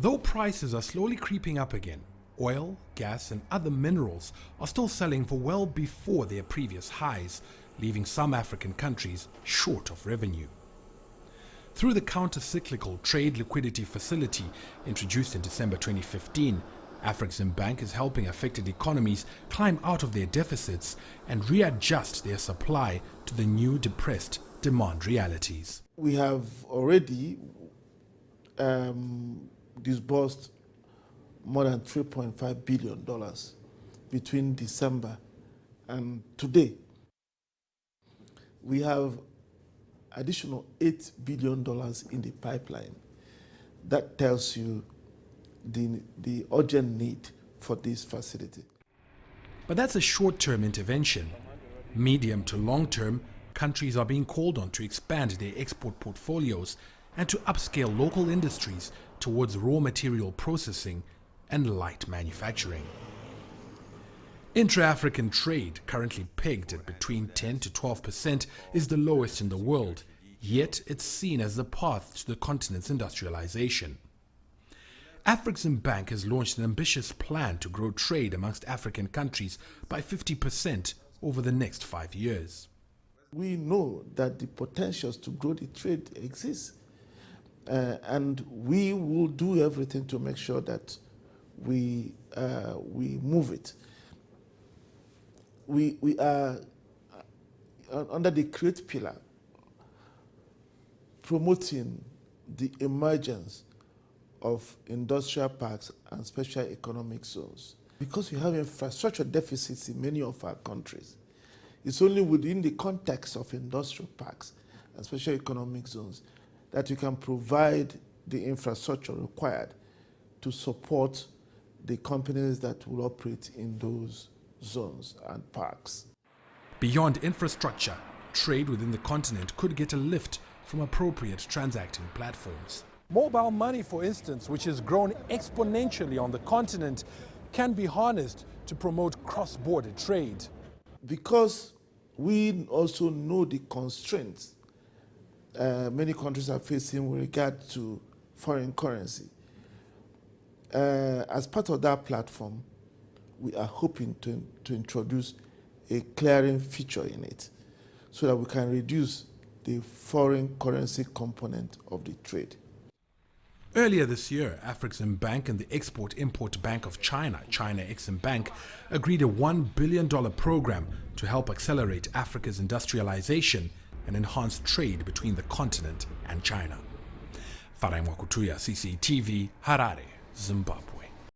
Though prices are slowly creeping up again, oil, gas and other minerals are still selling for well before their previous highs, leaving some African countries short of revenue. Through the counter-cyclical trade liquidity facility introduced in December 2015, Afreximbank is helping affected economies climb out of their deficits and readjust their supply to the new depressed demand realities. We have already disbursed more than $3.5 billion between December and today. We have additional $8 billion in the pipeline. That tells you the urgent need for this facility. But that's a short-term intervention. Medium to long-term, countries are being called on to expand their export portfolios and to upscale local industries towards raw material processing and light manufacturing. Intra-African trade, currently pegged at between 10 to 12%, is the lowest in the world, yet it's seen as the path to the continent's industrialization. Afreximbank has launched an ambitious plan to grow trade amongst African countries by 50% over the next 5 years. We know that the potentials to grow the trade exist, and we will do everything to make sure that we move it. We are under the Create pillar promoting the emergence of industrial parks and special economic zones. Because we have infrastructure deficits in many of our countries, it's only within the context of industrial parks and special economic zones that you can provide the infrastructure required to support the companies that will operate in those zones and parks. Beyond infrastructure, trade within the continent could get a lift from appropriate transacting platforms. Mobile money, for instance, which has grown exponentially on the continent, can be harnessed to promote cross-border trade. Because we also know the constraints many countries are facing with regard to foreign currency. As part of that platform, we are hoping to introduce a clearing feature in it so that we can reduce the foreign currency component of the trade. Earlier this year, Afreximbank and the Export-Import Bank of China, China Eximbank, agreed a $1 billion program to help accelerate Africa's industrialization and enhance trade between the continent and China. Farai Mwakutuya, CCTV, Harare, Zimbabwe.